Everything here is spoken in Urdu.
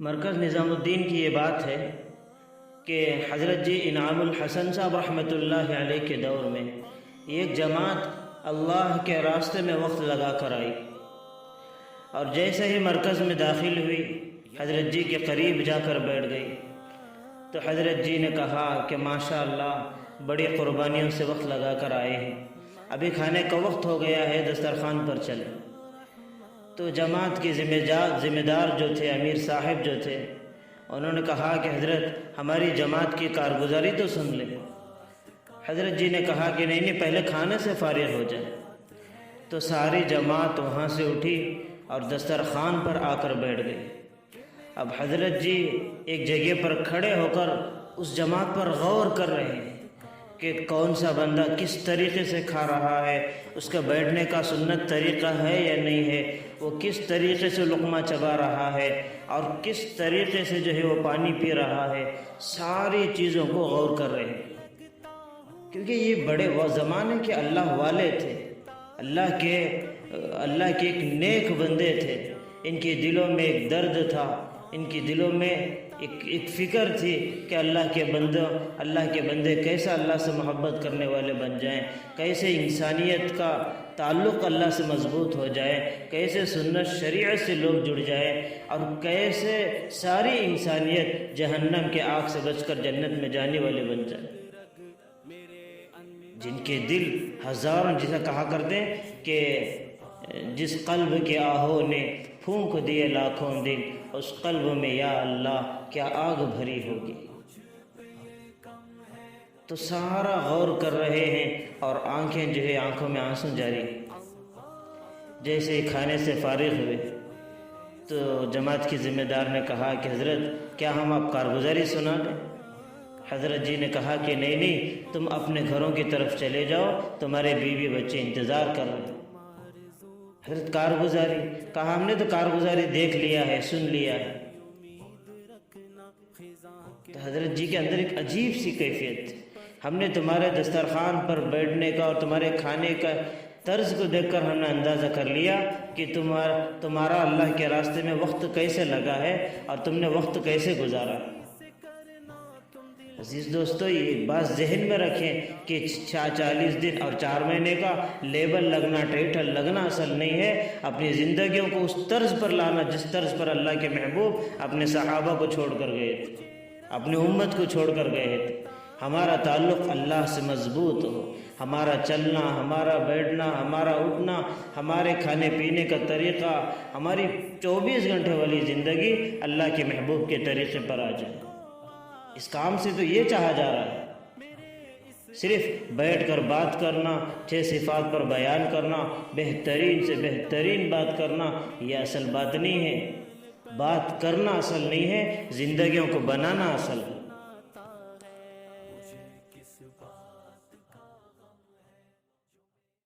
مرکز نظام الدین کی یہ بات ہے کہ حضرت جی انعام الحسن صاحب رحمۃ اللہ علیہ کے دور میں ایک جماعت اللہ کے راستے میں وقت لگا کر آئی، اور جیسے ہی مرکز میں داخل ہوئی حضرت جی کے قریب جا کر بیٹھ گئی تو حضرت جی نے کہا کہ ماشاء اللہ بڑی قربانیوں سے وقت لگا کر آئے ہیں، ابھی کھانے کا وقت ہو گیا ہے، دسترخوان پر چلے۔ تو جماعت کے ذمہ دار جو تھے، امیر صاحب جو تھے، انہوں نے کہا کہ حضرت ہماری جماعت کی کارگزاری تو سن لیں۔ حضرت جی نے کہا کہ نہیں، پہلے کھانے سے فارغ ہو جائے۔ تو ساری جماعت وہاں سے اٹھی اور دسترخوان پر آ کر بیٹھ گئی۔ اب حضرت جی ایک جگہ پر کھڑے ہو کر اس جماعت پر غور کر رہے ہیں کہ کون سا بندہ کس طریقے سے کھا رہا ہے، اس کا بیٹھنے کا سنت طریقہ ہے یا نہیں ہے، وہ کس طریقے سے لقمہ چبا رہا ہے اور کس طریقے سے جو ہے وہ پانی پی رہا ہے، ساری چیزوں کو غور کر رہے ہیں۔ کیونکہ یہ بڑے وہ زمانے کے اللہ والے تھے، اللہ کے ایک نیک بندے تھے۔ ان کے دلوں میں ایک درد تھا، ان کے دلوں میں ایک فکر تھی کہ اللہ کے بندے کیسا اللہ سے محبت کرنے والے بن جائیں، کیسے انسانیت کا تعلق اللہ سے مضبوط ہو جائے، کیسے سنت شریعت سے لوگ جڑ جائیں، اور کیسے ساری انسانیت جہنم کے آگ سے بچ کر جنت میں جانے والے بن جائے۔ جن کے دل ہزاروں، جیسا کہا کرتے ہیں کہ جس قلب کے آہوں نے پھونک دیے لاکھوں دل، اس قلب میں یا اللہ کیا آگ بھری ہوگی۔ تو سارا غور کر رہے ہیں اور آنکھیں جو ہے آنکھوں میں آنسو جاری۔ جیسے کھانے سے فارغ ہوئے تو جماعت کی ذمہ دار نے کہا کہ حضرت کیا ہم آپ کارگزاری سنا دیں؟ حضرت جی نے کہا کہ نہیں، تم اپنے گھروں کی طرف چلے جاؤ، تمہارے بیوی بچے انتظار کر رہے ہیں۔ حضرت کارگزاری کہا ہم نے تو کارگزاری دیکھ لیا ہے، سن لیا ہے۔ تو حضرت جی کے اندر ایک عجیب سی کیفیت تھی، ہم نے تمہارے دسترخوان پر بیٹھنے کا اور تمہارے کھانے کا طرز کو دیکھ کر ہم نے اندازہ کر لیا کہ تمہارا اللہ کے راستے میں وقت کیسے لگا ہے اور تم نے وقت کیسے گزارا۔ عزیز دوستو، یہ بات ذہن میں رکھیں کہ 40 دن اور 4 مہینے کا لیبل لگنا، ٹائٹل لگنا اصل نہیں ہے۔ اپنی زندگیوں کو اس طرز پر لانا جس طرز پر اللہ کے محبوب اپنے صحابہ کو چھوڑ کر گئے تھے، اپنی امت کو چھوڑ کر گئے تھے۔ ہمارا تعلق اللہ سے مضبوط ہو، ہمارا چلنا، ہمارا بیٹھنا، ہمارا اٹھنا، ہمارے کھانے پینے کا طریقہ، ہماری 24 گھنٹے والی زندگی اللہ کے محبوب کے طریقے پر آ جائے۔ اس کام سے تو یہ چاہا جا رہا ہے، صرف بیٹھ کر بات کرنا، 6 صفات پر بیان کرنا، بہترین سے بہترین بات کرنا، یہ اصل بات نہیں ہے۔ بات کرنا اصل نہیں ہے، زندگیوں کو بنانا اصل ہے۔